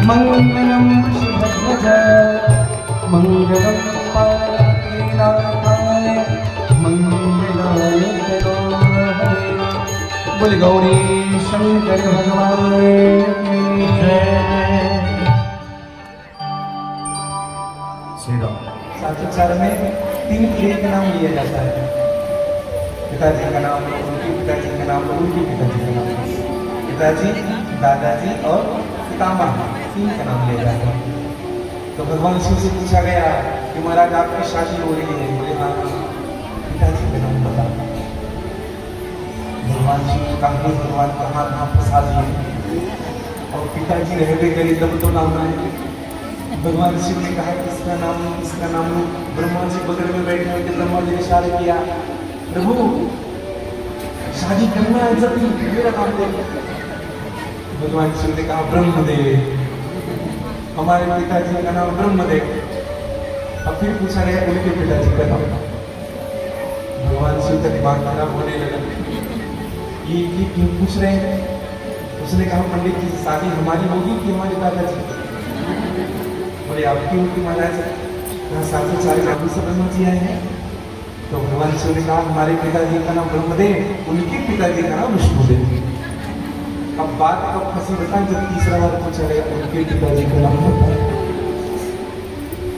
मंगलम शुभध्वज मंगलम पार्वतीनाथाय मंगलाय तनोहरे। बोल गौरी शंकर भगवान की जय। सातोचार में 3 क्रिया का नाम लिया जाता है। पिताजी का नाम, उनके पिताजी का नाम, उनके पिताजी का नाम, पिताजी, दादाजी और पितामह, 3 का नाम लिया जाता है। तो भगवान शिव से पूछा गया कि महाराज आपकी शादी हो रही है। बोले हाँ, पिताजी का नाम बता। भगवान शिव ने कहा भगवान कहाँ फंसा दिए, और पिताजी ने हृदय करी तब तो नाम आए। भगवान शिव ने कहा कि इसका नाम लो। ब्रह्मा जी बगल में बैठे हुए थे। ब्रह्मा जी ने इशारा किया, प्रभु शादी करना है, जब मेरा नाम दे। भगवान शिव ने कहा ब्रह्मदेव। हमारे पिताजी का नाम ब्रह्मदेव। अब फिर पूछा गया उनके पिताजी का नाम। भगवान शिव का दिमाग खराब होने लगा, ये क्यों पूछ रहे हैं। उसने कहा पंडित जी शादी हमारी होगी कि हमारे दादाजी। बोले आपकी होगी महाराज। यहाँ साथ सारे बाबू से ब्रह्मा जी आए हैं। तो भगवान शिव ने कहा हमारे पिताजी का नाम ब्रह्मदेव, उनके पिताजी का नाम विष्णुदेव। अब बात कब फंसी बता, जब तीसरा बार पूछा गया उनके पिताजी का नाम बताया।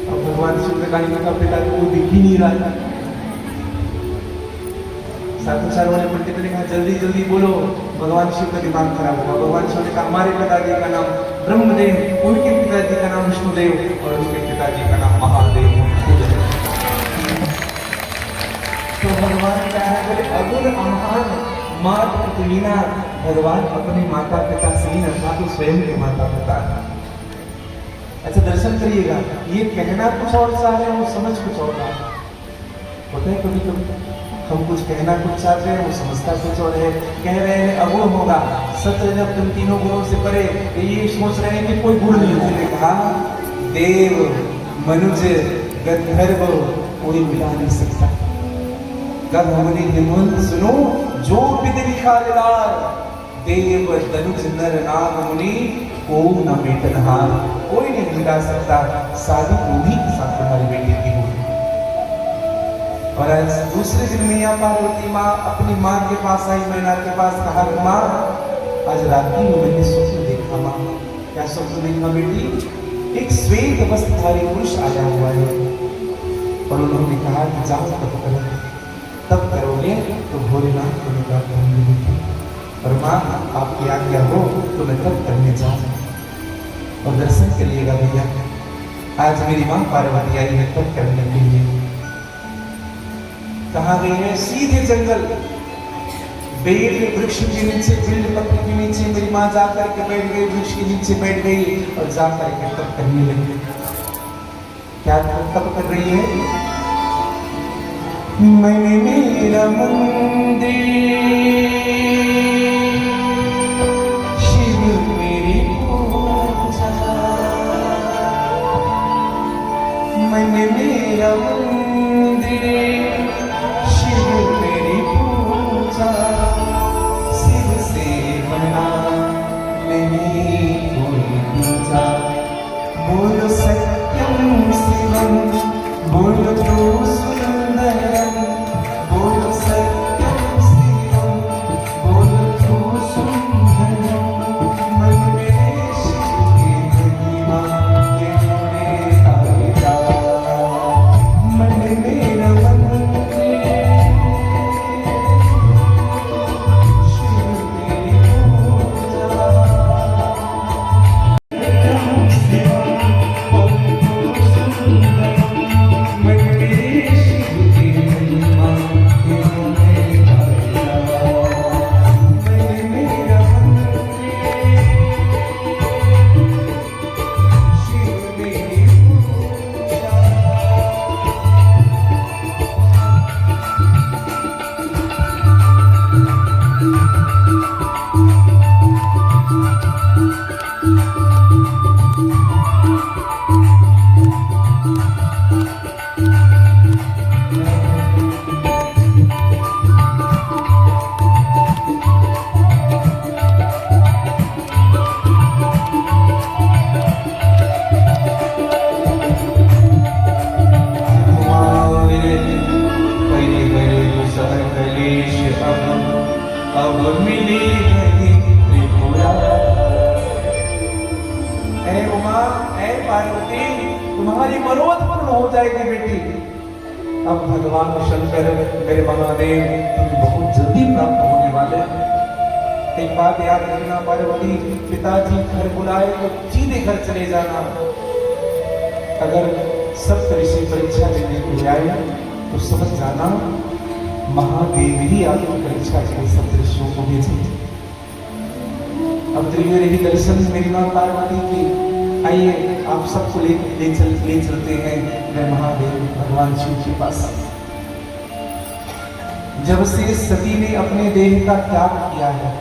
अब भगवान शिव ने कहा इनका पिताजी को दिख ही नहीं रहा। साधुचार वाले पंडित ने कहा जल्दी जल्दी बोलो। भगवान शिव का दिमाग खराब हुआ। भगवान शिव ने कहा हमारे पिताजी का नाम ब्रह्मदेव, उनके पिताजी का नाम विष्णुदेव और उनके पिताजी का नाम महादेव। तो भगवान क्या है, बोले अगुण अमहान माता तुलीना। भगवान अपने माता पिता से ही न था, तो स्वयं के माता पिता। अच्छा दर्शन करिएगा, ये कहना कुछ और सा है, वो समझ कुछ और रहा है। होता है कभी कभी हम कुछ कहना कुछ चाहते हैं, वो समझता कुछ और है। कह रहे हैं अगुण होगा, सत्य जब तुम तीनों गुणों से परे, ये सोच रहे हैं कि कोई गुण नहीं है। कहा देव मनुज गंधर्व कोई मिला नहीं सकता। कब हमने हिमंत सुनो जो विधि लिखा लाल, देव धनुष नर नाग मुनि को न मेटनहार। कोई नहीं मिटा सकता, शादी उन्हीं के साथ तुम्हारी बेटी की होगी। और आज दूसरे दिन मैया पार्वती माँ अपनी माँ के पास आई, मैना के पास। कहा माँ आज रात्रि में मैंने स्वप्न देखा। माँ क्या स्वप्न देखा बेटी? एक श्वेत वस्त्रधारी पुरुष आया हुआ है, और उन्होंने कहा कि जाओ तब करो, तब करोगे तो भोलेनाथ को निकाल करूंगी। और माँ आपकी आज्ञा हो तो मैं तब करने जाऊँ। और दर्शन करिएगा भैया, आज मेरी माँ पार्वती आई है तब करने के लिए। कहाँ गई है? सीधे जंगल, बेल वृक्ष के नीचे, बेल पत्र के नीचे मेरी माँ जाकर के बैठ गई, वृक्ष के नीचे बैठ गई और जाकर के तप करने लगी। क्या तप कर रही है? मैंने मेरा मंदिर शिव मेरी पूजा, मैंने मेरा मंदिर शिव मेरी पूजा, शिव से बना नहीं कोई तुम्हारी मनोरथ पूर्ण हो जाएगी बेटी। अब भगवान शंकर मेरे महादेव तुम्हें बहुत जल्दी प्राप्त होने वाले हैं। एक बात याद रखना पार्वती, पिताजी घर बुलाए तो सीधे घर चले जाना। अगर सप्त ऋषि परीक्षा लेने को आए तो समझ जाना महादेव ही आपकी परीक्षा के लिए सप्त ऋषियों को भेजेंगे। अब त्रिवेणी दर्शन मेरी मां पार्वती की, आइए आप सबको ले चलते हैं मैं महादेव भगवान शिव के पास। जब से सती ने अपने देह का त्याग किया है,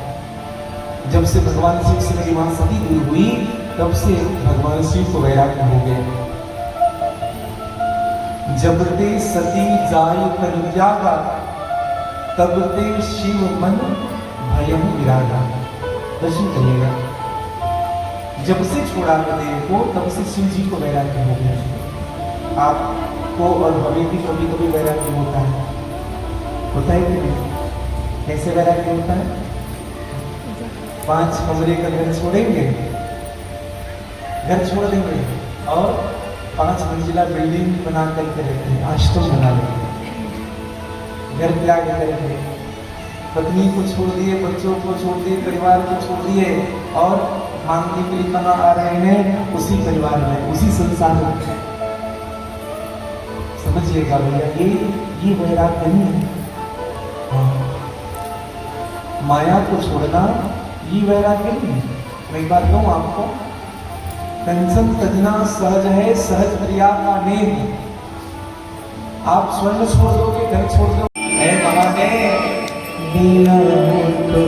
जब से भगवान शिव से मेरी मां सती हुई, तब से भगवान शिव को वैराग्य हो गया। जब ते सती जाय कर त्यागा, तब ते शिव मन भयम विरागा। दर्शन करिएगा, जब से छोड़ा देह को तब से शिव जी को वैराग्य हो गया। आपको और हमें भी कभी कभी वैराग्य होता है कि नहीं? कैसे वैराग्य होता है? 5 कमरे का घर छोड़ेंगे, घर छोड़ देंगे और 5 मंजिला बिल्डिंग बना करके रहेंगे, आश्रम बना लेंगे, घर त्याग करेंगे, पत्नी को छोड़ दिए, बच्चों को छोड़ दिए, परिवार को छोड़ दिए और मांगने के लिए कहाँ आ रहे हैं? उसी परिवार में, उसी संसार में। समझिएगा भैया, ये वैराग्य नहीं है। माया को छोड़ना ये वैराग्य नहीं है। मैं एक बात कहूँ आपको, कंचन तजना सहज है, सहज प्रिया का नेम। आप स्वर्ण छोड़ दोगे, घर छोड़ दोगे, है महादेव बिना तो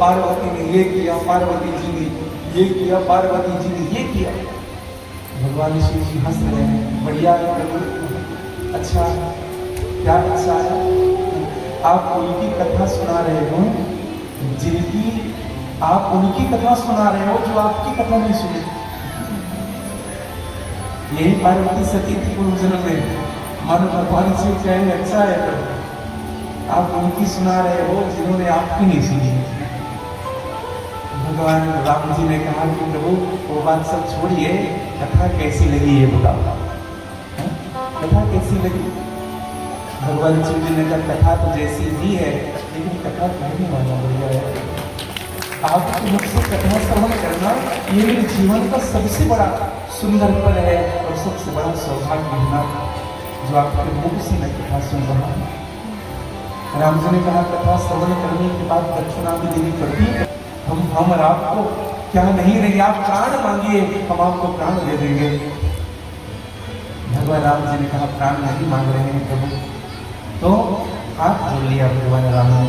पार्वती ने ये किया, पार्वती जी ने ये किया, पार्वती जी ने ये किया। भगवान शिव जी हंस रहे हैं, बढ़िया है प्रभु, अच्छा, क्या अच्छा है। आप उनकी कथा सुना रहे हो, जिनकी आप उनकी कथा सुना रहे हो जो आपकी कथा नहीं सुनी। यही पार्वती सती थी पूर्व जन्म में। मानो भगवान शिव कहे अच्छा है प्रभु, आप उनकी सुना रहे हो जिन्होंने आपकी नहीं सुनी। भगवान राम जी ने कहा कि प्रभु वो बात सब छोड़िए, कथा कैसी लगी ये बताओ, कथा कैसी लगी? भगवान शिव जी ने कहा कथा तो जैसी ही है, लेकिन कथा कहने वाला बढ़िया है। आपके मुख से कथा श्रवण करना ये मेरे जीवन का सबसे बड़ा सुंदर पल है और सबसे बड़ा सौभाग्य है जो आपके मुख से मैं कथा सुन रहा हूँ। राम जी ने कहा कथा श्रवण करने के बाद दक्षिणा भी देनी पड़ती है। हम और आपको क्या नहीं रही, आप प्राण मांगिए, हम आपको प्राण दे देंगे। भगवान राम जी ने कहा प्राण नहीं मांग रहे हैं प्रभु, तो हाथ जोड़ लिया भगवान राम ने।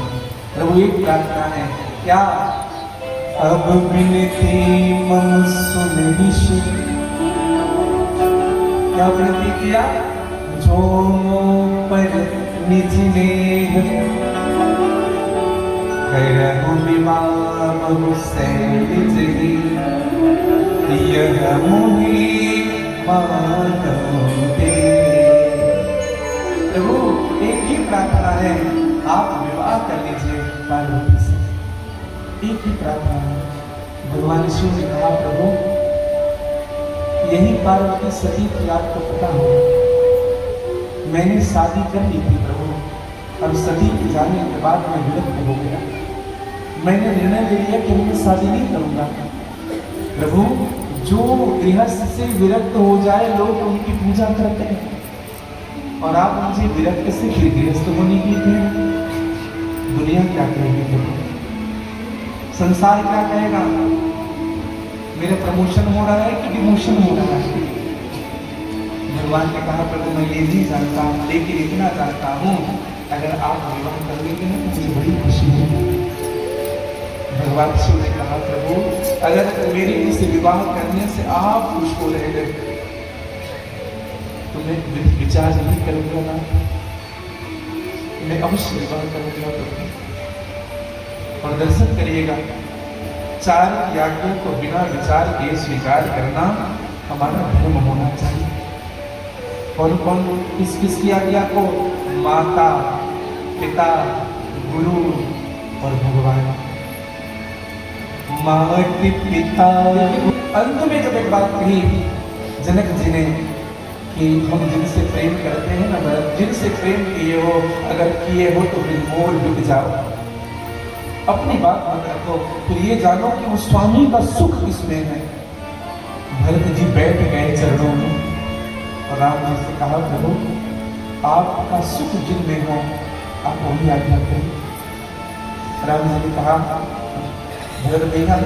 प्रभु एक प्रार्थना है, क्या? अब विनती मन सुन ऋषि, क्या विनती किया? जो पर निज नेह करहु विवाह बहु सैलिज ही, यह मुनि मानव दे। प्रभु एक ही प्रार्थना है, आप विवाह कर लीजिए पार्वती से, एक ही प्रार्थना है। भगवान शिव ने कहा प्रभु यही पार्वती सती की आपको पता हो, मैंने शादी कर ली थी प्रभु, और सती के जाने के बाद मैं विरक्त हो गया। मैंने निर्णय ले लिया कि मैं शादी नहीं करूंगा। प्रभु जो गृहस्थ से विरक्त हो जाए लोग उनकी पूजा करते हैं, और आप मुझे विरक्त से फिर गृहस्थ होने की थे। दुनिया क्या कहेगी प्रभु, संसार क्या कहेगा? मेरा प्रमोशन हो रहा है कि डिमोशन हो रहा है? भगवान ने कहा प्रभु मैं ये नहीं जानता, लेकिन इतना जानता हूँ अगर आप विवाह कर लेंगे ना मुझे बड़ी खुशी होगी। भगवान शिव ने कहा प्रभु अगर मेरी इस विवाह करने से आप खुश हो रहे हैं तुम्हें विचार नहीं करूंगा ना, मैं अवश्य विवाह करूंगा तुम्हें। और दर्शन करिएगा, 4 याज्ञों को बिना विचार के स्वीकार करना हमारा धर्म होना चाहिए। और कौन किस आज्ञा को? माता, पिता, गुरु और भगवान। माता पिता। अंत में जब एक बात कही जनक जी ने कि हम जिनसे प्रेम करते हैं ना, जिनसे प्रेम किए हो, अगर किए हो तो बिल्कुल बिक जाओ, अपनी बात मत रखो, फिर ये जानो कि वो स्वामी का सुख किसमें है। भरत जी बैठ गए चरणों में और राम जी से कहा, प्रभु आपका सुख जिनमें हो आप वही आज्ञा करें। राम जी ने कहा, भरत भैया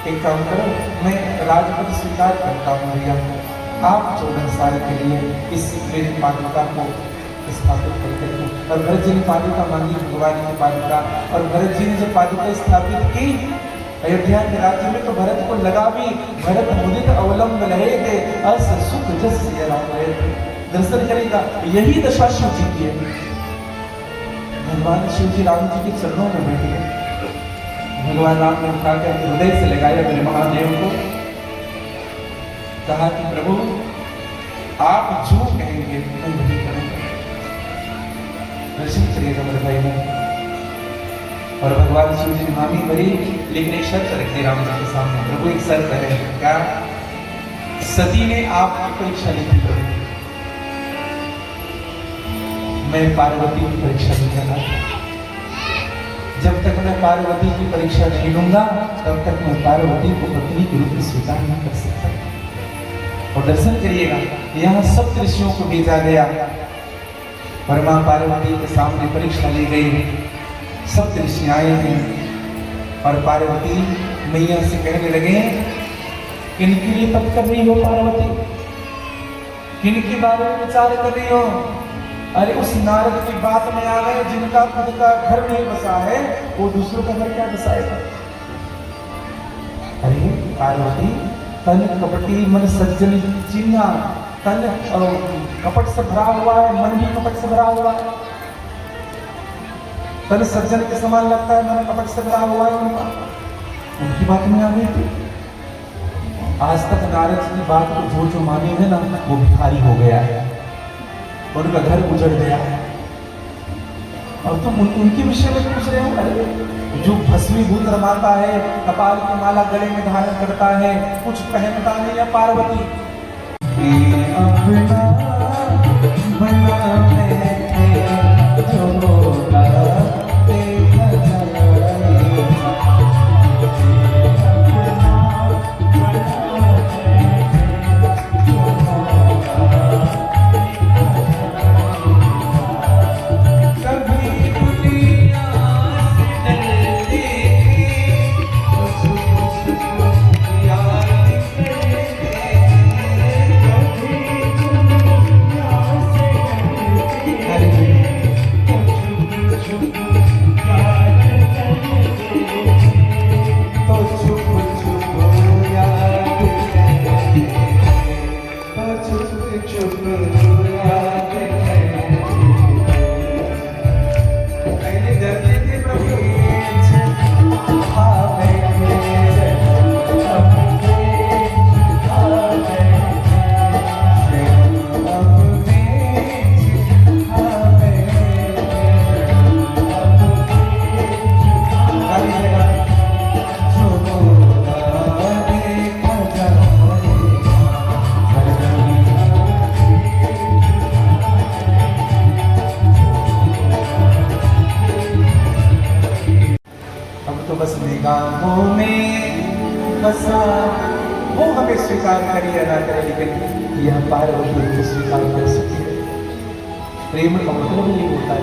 एक काम करो, मैं राजपद स्वीकार करता हूँ भैया, आप 14 साल के लिए इस मेरी पादुका को स्थापित करते हैं। और भरत जी ने पादुका मांगी, भगवान की पादुका, और भरत जी ने जब पादुका स्थापित की अयोध्या के राज्य में, तो भरत को लगा भी भरत मुदित अवलंब रहे थे, अस सुख जस सिया राम रहे थे। दर्शन करेगा, यही दशा शिव जी की है। भगवान शिव जी राम जी के चरणों में बैठे, भगवान राम ने उठा कर हृदय से लगाया मेरे महादेव को, कहा कि प्रभु आप जो कहेंगे मैं वही करूंगा। दर्शन करिएगा मेरे भाई में। और भगवान शिव जी ने हामी भरी, लेकिन एक शर्त रखी राम जी के सामने। प्रभु एक शर्त है, क्या? सती ने आपकी परीक्षा ली थी प्रभु, मैं पार्वती की परीक्षा नहीं करना। जब तक मैं पार्वती की परीक्षा नहीं लूंगा तब तक मैं पार्वती को पत्नी के रूप में स्वीकार नहीं कर सकता। और दर्शन करिएगा, यहाँ सब ऋषियों को भेजा गया और मां पार्वती के सामने परीक्षा ली गई। सब ऋषि आए हैं और पार्वती मैया से कहने लगे, किनके लिए तप कर रही हो पार्वती, किनके बारे में विचार कर रही हो? अरे उस नारद की बात में आ गए, जिनका खुद का घर नहीं बसा है वो दूसरों का घर क्या बसाएगा? अरे पार्वती, तन कपटी मन सज्जन चिन्हा, तन कपट से भरा हुआ है, मन भी कपट से भरा हुआ है। तन सज्जन के समान लगता है, मन कपट से भरा हुआ है। उनकी बात में आ गई थी। आज तक नारद की बात को जो माने है ना, वो भिखारी हो गया है, उनका घर उजड़ गया है। और तुम उनके विषय में पूछ रहे हो? अरे जो भस्मीभूत रमाता है, कपाल की माला गले में धारण करता है, कुछ पहनता नहीं है पार्वती। बस निगाहों में बसा, वो हमें स्वीकार करे या ना करे, लेकिन यह पार्वती को स्वीकार कर सकती है। प्रेम का मतलब ये होता है,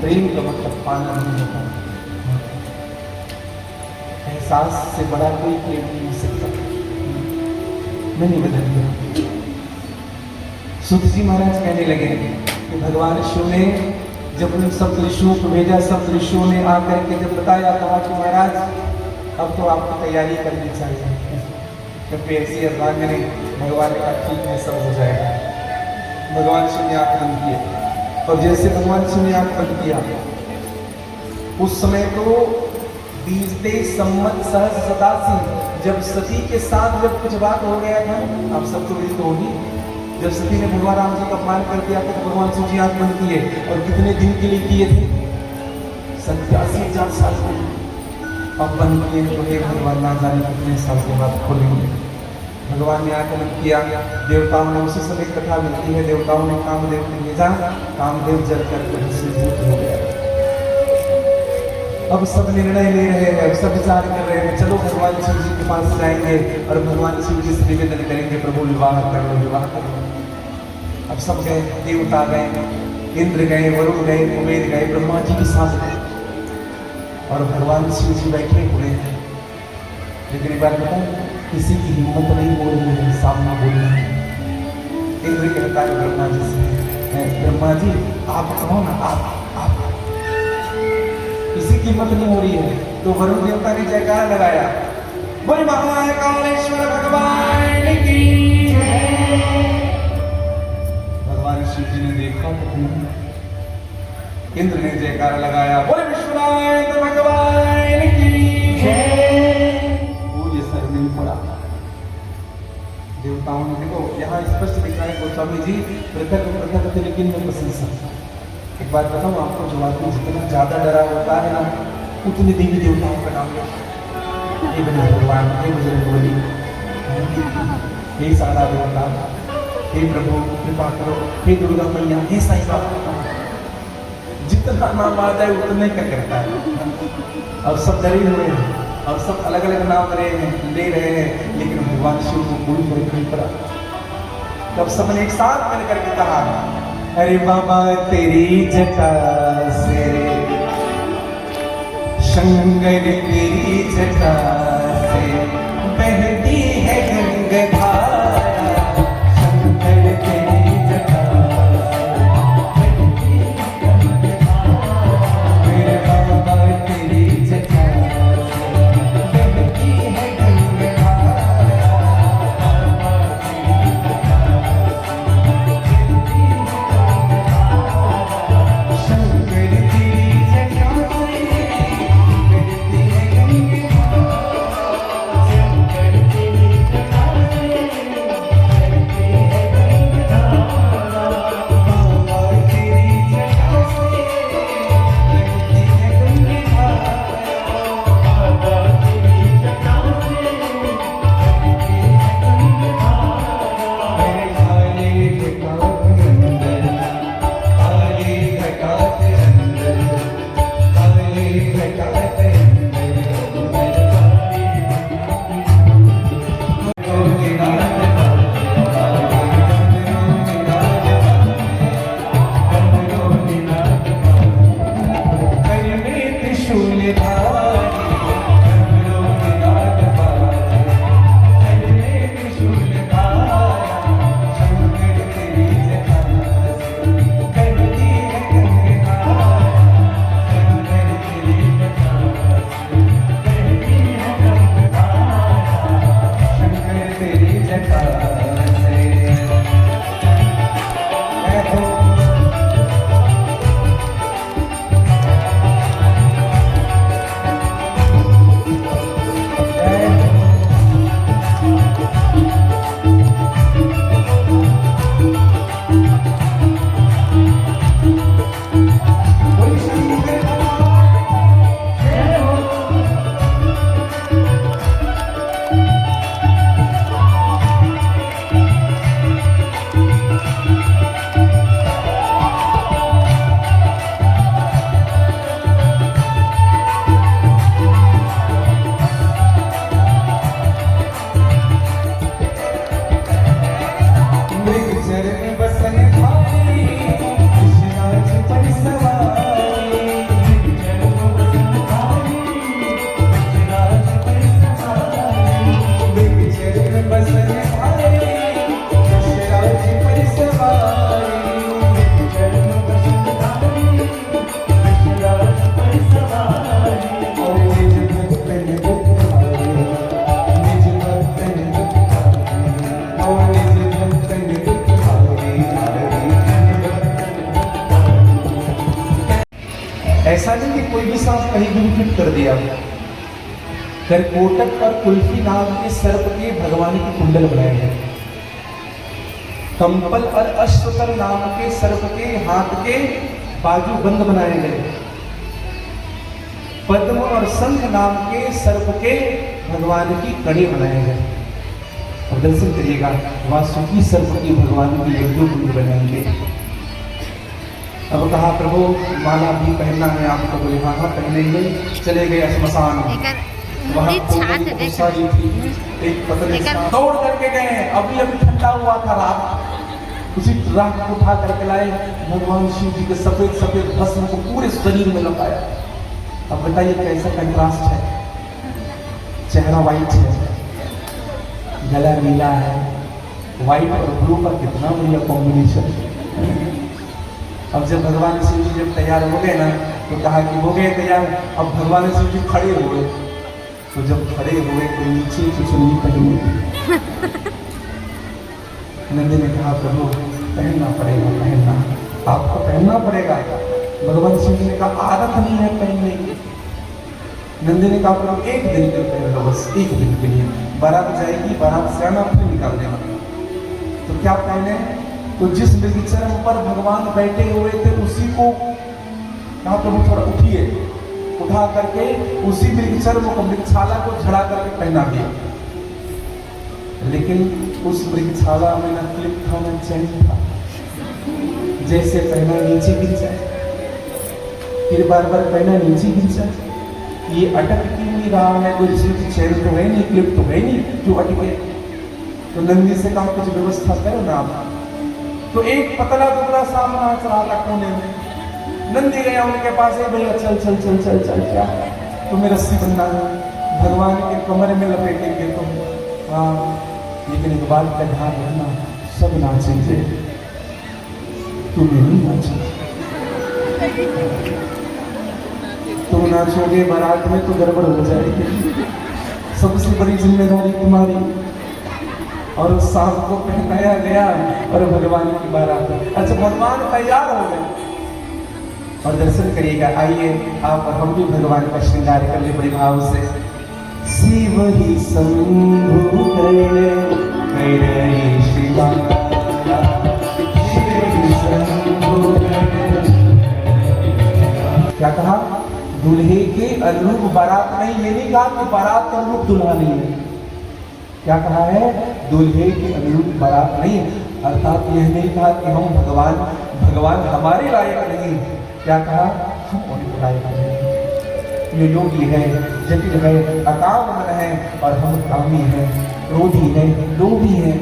प्रेम का मतलब पाना नहीं होता। एहसास से बड़ा कोई प्रेम नहीं हो सकता। मैं नहीं बदल गया। सुत जी महाराज कहने लगे कि भगवान शिव ने जब उन सब ऋषियों को भेजा, सब ऋषियों ने आकर के जब बताया, कहा कि महाराज अब तो आपको तैयारी करनी चाहिए, क्योंकि ऐसी अर्धांगिनी भगवान का ठीक है, सब हो जाएगा। भगवान शिव ने आगमन किया। और जैसे भगवान शिव ने आगमन किया, उस समय तो बीते संवत सहस्र सतासी, जब सती के साथ जब कुछ बात हो गया था, आप सबको भी तो होगी, जब सती ने भगवान राम जी का अपमान कर दिया था तो भगवान शिव जी आगमन किए। और कितने दिन के लिए किए थे? 87,000 साल के लिए। अपन किए तो हे भगवान ना जाने कितने साल के बाद खोलेंगे। भगवान ने आगमन किया, देवताओं ने, उसी समय कथा मिलती है, देवताओं ने कामदेव को भेजा, कामदेव जल कर भस्मीभूत हो गया। अब सब निर्णय ले रहे हैं, अब सब विचार कर रहे हैं, चलो भगवान शिव जी के पास जाएंगे और भगवान शिव जी से निवेदन करेंगे, प्रभु विवाह कर लो, विवाह कर लो। अब सब गए, देवता गए, इंद्र गए, वरुण गए, कुबेर गए, ब्रह्मा जी के साथ गए और भगवान शिव जी बैठे हुए हैं। लेकिन एक बार बताऊं, किसी की हिम्मत नहीं हो रही है सामने बोलने की। इंद्र कहता है ब्रह्मा जी से, ब्रह्मा जी आप कहो ना, आप किसी की हिम्मत नहीं हो रही है। तो वरुण देवता ने जयकार लगाया, बोले महाकालेश्वर भगवान की जय। भगवान शिव जी ने देखा तो इंद्र ने जयकार लगाया, बोले विश्वनाथ भगवान की जय। वो ये सर नहीं पड़ा। देवताओं ने, देखो यहाँ स्पष्ट लिखा है गोस्वामी जी, पृथक पृथक लेकिन में प्रशंसा। एक बात बताऊं आपको, जो आदमी जितना ज्यादा डरा होता है ना, उतने देवी देवताओं का नाम लेता है। हे भगवान, हे बजरंगबली, हे सारा देवता, हे प्रभु कृपा करो, हे दुर्गा मैया, हे साईं बाबा, जितना नाम आ जाए उतने का करता है। और सब डरे हुए हैं और सब अलग अलग नाम ले रहे हैं, लेकिन भगवान शिव को कोई फर्क नहीं पड़ा। तब सबने एक साथ मिल करके कहा, अरे बाबा तेरी जटा से शंकर, तेरी जटा से बहती है गंगाधारा, शंकर तेरी जटा से बहती है गंगाधारा, मेरे बाबा तेरी जटा से बहती है गंगाधारा। शंकर कोई भी सांस कहीं भी फिट कर दिया। फिर कोटक और कुल्फी नाम के सर्प के भगवान की कुंडल बनाए गए। कंपल और अश्वतर नाम के सर्प के हाथ के बाजू बंद बनाए गए। पद्म और शंख नाम के सर्प के भगवान की कड़ी बनाए गए। और दर्शन करिएगा वासुकी सर्प की भगवान की यज्ञ कुंड बनाएंगे। अब कहा प्रभु माला भी पहनना है आपको, बोले हाँ हाँ पहनेंगे। चले गए श्मशान, वहां सारी थी, एक पतले दौड़ करके गए। अभी अभी ठंडा हुआ था रात, उसी रात को उठा करके लाए, भगवान शिव जी के सफेद सफेद भस्म को पूरे शरीर में लगाया। अब बताइए कैसा कंट्रास्ट है, चेहरा वाइट है, गला नीला है, व्हाइट और ब्लू का कितना बढ़िया कॉम्बिनेशन। अब जब भगवान शिव जी जब तैयार हो गए ना, तो कहा कि हो गए तैयार। अब भगवान शिव जी खड़े हुए, तो जब खड़े हुए तो नीचे की चुन्नी पहनी। नंदी ने कहा प्रभु पहनना पड़ेगा, पहनना आपको पहनना पड़ेगा। भगवान शिव जी ने कहा आदत नहीं है पहनने की। नंदी ने कहा प्रभु एक दिन के पहन लो, बस एक दिन के लिए। बारात जाएगी, बारात से आना फिर निकाल देना। तो क्या पहने? तो जिस मृगचर्म पर भगवान बैठे हुए थे उसी को कहा प्रभु थोड़ा उठिए, उठा करके उसी मृगचर्म को मृगशाला को झड़ा करके पहना दिया। लेकिन उस मृगशाला में न क्लिप था न चैन था, जैसे पहना नीचे गिर जाए, फिर बार बार पहना नीचे गिर जाए। ये अटक क्यों नहीं रहा है? कोई इसमें चैन तो है नहीं, क्लिप तो है नहीं, क्यों अटके? तो नंदी से कहा कुछ व्यवस्था करो ना आप। तो एक पतला दुबला सामना चला था कोने में। नंदी गया उनके पास, है भैया चल चल चल चल चल, क्या तुम्हें रस्सी बंधा है, भगवान के कमरे में लपेटेंगे तुम। हाँ, लेकिन एक बात का ध्यान रखना, सब नाचेंगे, तुम्हें नहीं नाचना। तुम नाचोगे बारात में तो गड़बड़ हो जाएगी, सबसे बड़ी जिम्मेदारी तुम्हारी। और उस सांप को पहनाया गया और भगवान की बारात। अच्छा, भगवान तैयार हो गए और दर्शन करिएगा। आइए आप हम भी भगवान का श्रृंगार कर ले बड़े भाव से। शिव ही शंभु करे श्रीमान, क्या कहा? दूल्हे के अनुरूप बारात नहीं, ये नहीं कहा कि बारात के अनुरूप दूल्हा नहीं है। क्या कहा है? दूल्हे के अनुरूप बारात नहीं, अर्थात यह नहीं कहा कि हम भगवान हमारे लायक नहीं। क्या कहा? हम उनके लायक नहीं। ये योगी है, जटिल है, अकाम मन है, और हम कामी हैं, क्रोधी है, लोभी है,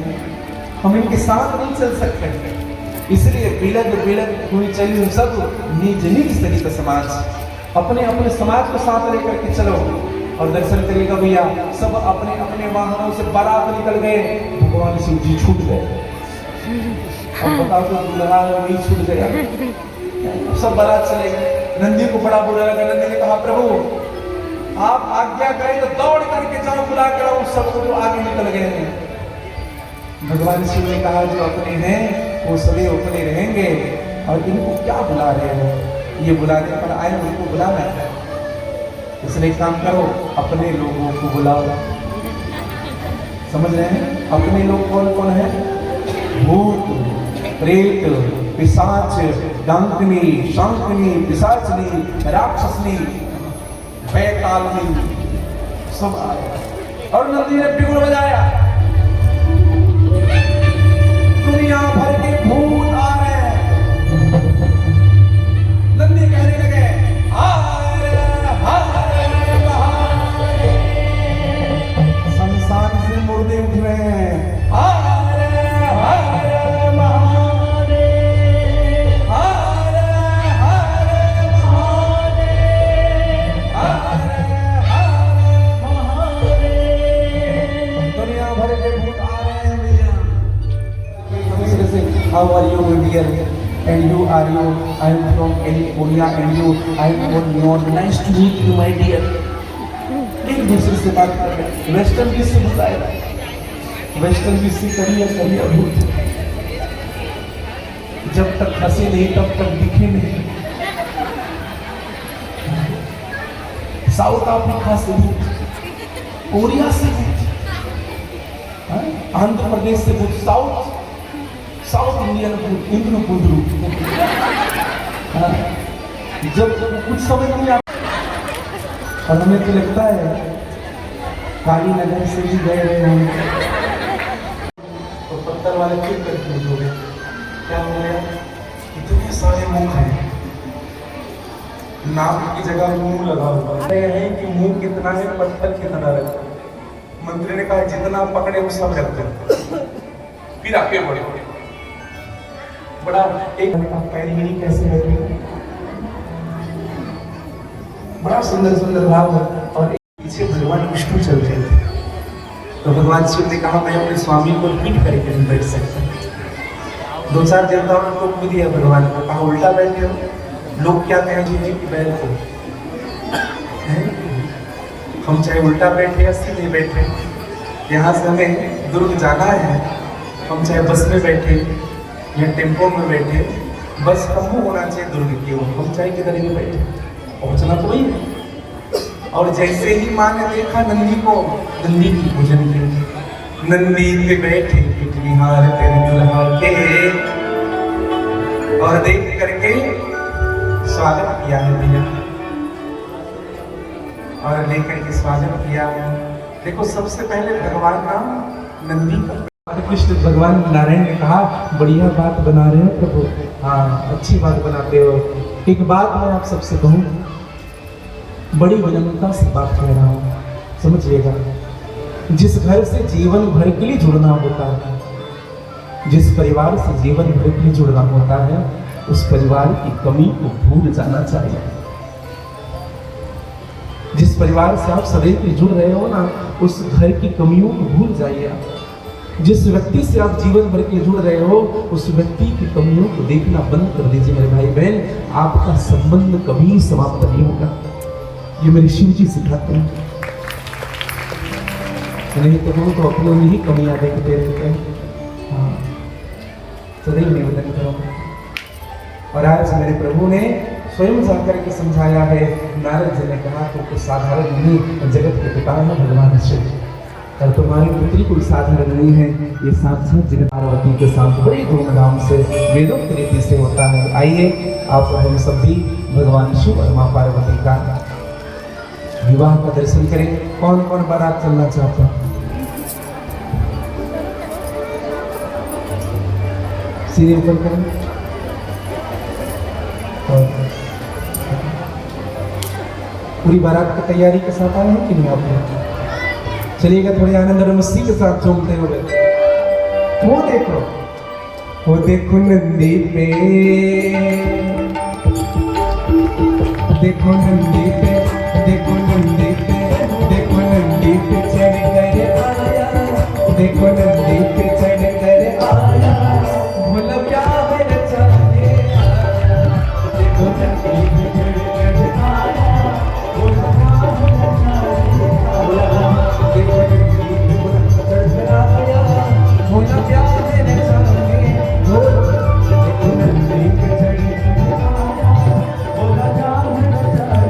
हम इनके साथ नहीं चल सकते। इसलिए बिलग हुई चली सब निज निज सहित समाज, अपने अपने समाज को साथ लेकर के चलो। और दर्शन करिएगा भैया, सब अपने अपने वाहनों से बारात निकल गए, भगवान शिव जी छूट गए। अब बताओ तो दूल्हा नहीं छूट गया, सब बारात चले गए। नंदी को बड़ा बुरा लगा। नंदी ने कहा प्रभु आप आज्ञा करें तो दौड़ करके जाओ, बुला कर आओ सबको जो आगे निकल गए हैं। भगवान शिव ने कहा जो अपने हैं वो सभी अपने रहेंगे, और इनको क्या बुला रहे हो? ये बुलाने पर आए, उनको बुलाना है। इसलिए काम करो, अपने लोगों को बुलाओ। समझ रहे हैं? अपने लोग कौन कौन है? भूत, प्रेत, पिशाच, डांकनी, शांकनी, पिशाचनी, राक्षसनी, बैतालनी, सब आए। और नंदी ने बिगुल बजाया, दुनिया भर के भूत आ रहे हैं। नंदी कहने लगे संसार से मुर्दे उठ रहे हैं, दुनिया भर के भूत आ रहे हैं भैया। How are you, my dear? And you are you? I am from California, and you? I am from New York. Nice to meet you, my dear. एक दूसरे से बात कर रहे हैं। वेस्टर्न किससे बताएगा? वेस्टर्न किससे करिए भूत। जब तक हंसे नहीं तब तक दिखे नहीं। साउथ अफ्रीका से भूत, कोरिया से भूत, आंध्र प्रदेश से भूत, साउथ इंडियन भूत, इंद्र बुद्रु। जब कुछ समझ नहीं आता, और हमें तो लगता है काली नगर से भी गए रहे हैं तो पत्थर वाले फिर कंफ्यूज हो गए, क्या हो गया, इतने सारे मुंह हैं, नाक की जगह मुंह लगा हुआ है कि मुंह कितना है, पत्थर कितना रखा। मंत्री ने कहा जितना पकड़े वो सब रख दो, फिर आगे बढ़े। बड़ा एक पैरगिरी कैसे है, बड़ा सुंदर सुंदर भाव, और पीछे भगवान विष्णु चल रहे थे। तो भगवान शिव ने कहा मैं अपने स्वामी को पीठ करके नहीं बैठ सकता। दो चार देवताओं ने टोक भी दिया भगवान को, कहा उल्टा बैठे हो, लोग क्या कहेंगे कि बैल को, हम चाहे उल्टा बैठे या सीधे बैठे, यहाँ से हमें दुर्ग जाना है, हम चाहे बस में बैठे या टेम्पो में बैठे, बस कम होना चाहिए दुर्ग की ओर, हम चाहे किधर भी बैठे, पहुँचना तो वही है। और जैसे ही माँ ने देखा नंदी को, नंदी की पूजन की, नंदी पे बैठे निहार तेरे दुल्हा के, और देख करके स्वागत किया है भैया, और लेकर के स्वागत किया। देखो सबसे पहले भगवान का नंदी का कृष्ण भगवान नारायण ने कहा बढ़िया बात बना रहे हो प्रभु, हाँ अच्छी बात बनाते हो। एक बात मैं आप सबसे कहूँ, बड़ी विनम्रता से बात कह रहा हूँ, समझिएगा। जिस घर से जीवन भर के लिए जुड़ना होता है, जिस परिवार से जीवन भर के लिए जुड़ना होता है, उस परिवार की कमी को भूल जाना चाहिए। जिस परिवार से आप सदैव जुड़ रहे हो ना, उस घर की कमियों को भूल जाइए। जिस व्यक्ति से आप जीवन भर के जुड़ रहे हो, उस व्यक्ति की कमियों को देखना बंद कर दीजिए मेरे भाई बहन, आपका संबंध कभी समाप्त नहीं होगा। ये मेरे शिव जी सिखाते हैं, नहीं तो वो तो अपनों में ही कमियां देखते रहते हैं। हाँ, सदैव निवेदन करो। और आज मेरे प्रभु ने स्वयं जाकर के समझाया है। नारद जी ने कहा तो कुछ साधारण नहीं, जगत के पिता है भगवान शिव, और तुम्हारी पुत्री कोई साधारण नहीं है, ये साक्षात जगत पार्वती के साथ बड़ी धूमधाम से वेदोक्त रीति से होता है। आइए आप हम सब भी भगवान शिव और माँ पार्वती का विवाह का दर्शन करें। कौन कौन बारात चलना चाहता है? सीधे ऊपर करें। और पूरी बारात की तैयारी के साथ आए हैं कि नहीं आप लोग? चलिएगा थोड़े आनंद और मस्ती के साथ झूमते हुए। वो देखो नंदी पे, देखो नंदी पे, देखो नंदी पे, देखो नंदी पे चढ़ कर आया, देखो नंदी पे चढ़ कर आया, भोला प्यार रचाने आया, देखो नंदी पे चढ़ कर आया, भोला प्यार रचाने आया, देखो नंदी पे चढ़ कर आया, भोला प्यार रचाने आया, देखो नंदी पे चढ़ कर आया, भोला प्यार रचाने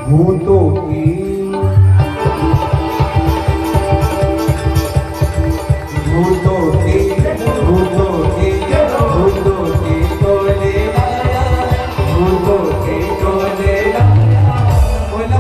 भूतों की भूतों की भूतों की भूतों की टोले भूतों की टोले बोला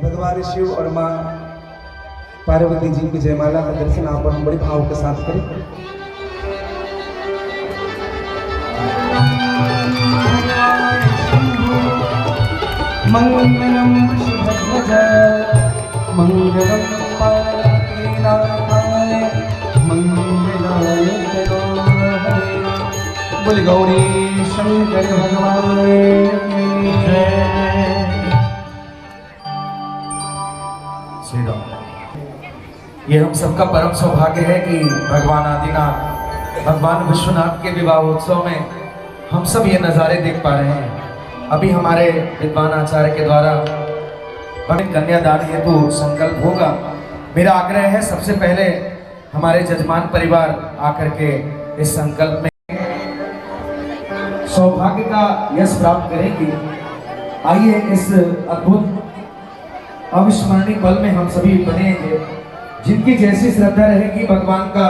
भगवान शिव और माँ पार्वती जी की जयमाला का दर्शन आप और हम बड़े भाव के साथ करें। मंगलम शुभध्वज मंगलम पार्वतीनाथाय मंगलाय तनोहरे। बोल गौरी शंकर भगवान की जय। ये हम सबका परम सौभाग्य है कि भगवान आदिनाथ भगवान विश्वनाथ के विवाह उत्सव में हम सब ये नज़ारे देख पा रहे हैं। अभी हमारे विद्वान आचार्य के द्वारा कन्यादान हेतु संकल्प होगा। मेरा आग्रह है सबसे पहले हमारे जजमान परिवार आकर के इस संकल्प में सौभाग्य का यश प्राप्त करेंगे। आइए इस अद्भुत अविस्मरणीय पल में हम सभी बनेंगे। जिनकी जैसी श्रद्धा रहेगी भगवान का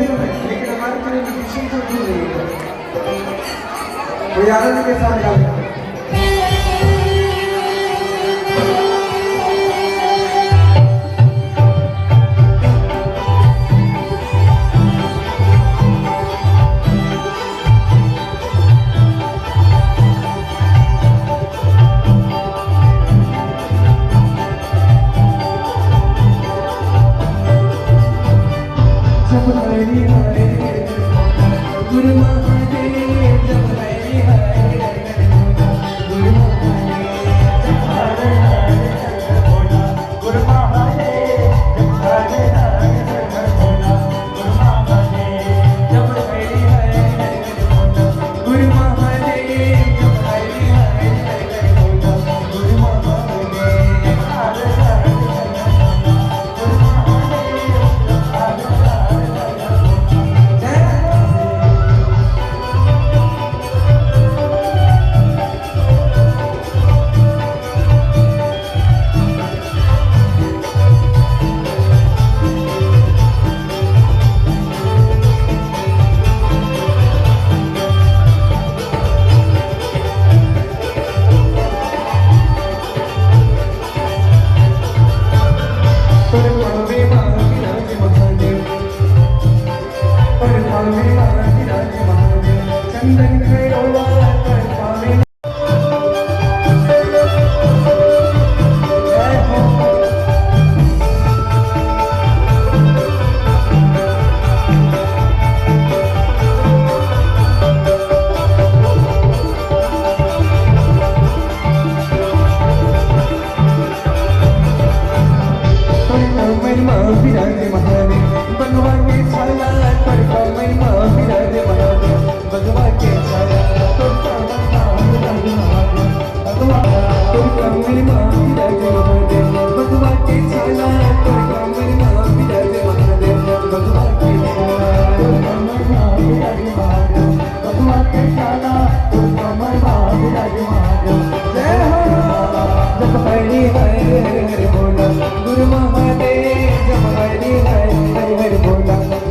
दिन है, लेकिन हमारे जो म्यूजिशियन को दूर नहीं है, कोई आनंद के साथ गाते हैं। गुरु महादेव जब हरि हरि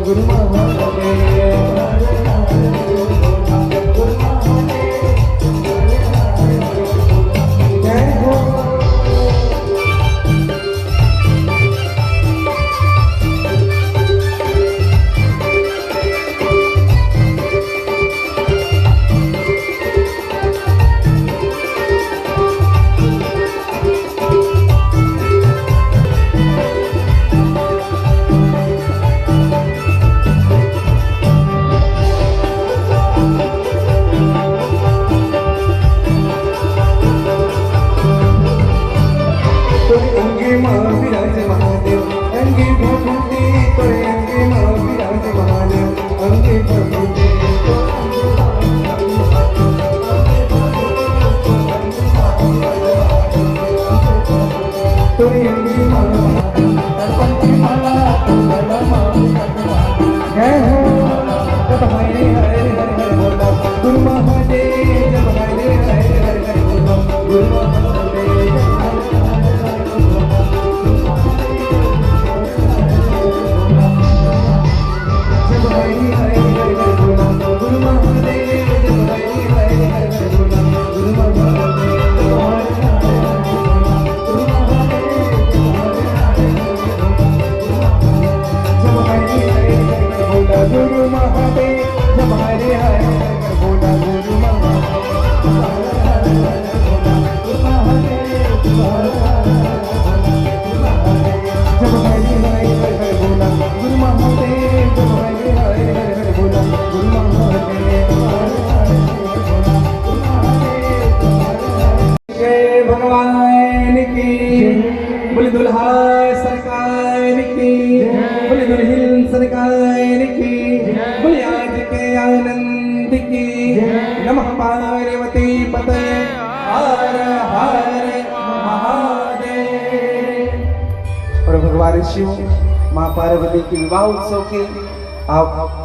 गुरु नमः पार्वती पतये हर हर महादेव। और भगवान शिव माँ पार्वती के विवाह उत्सव के आप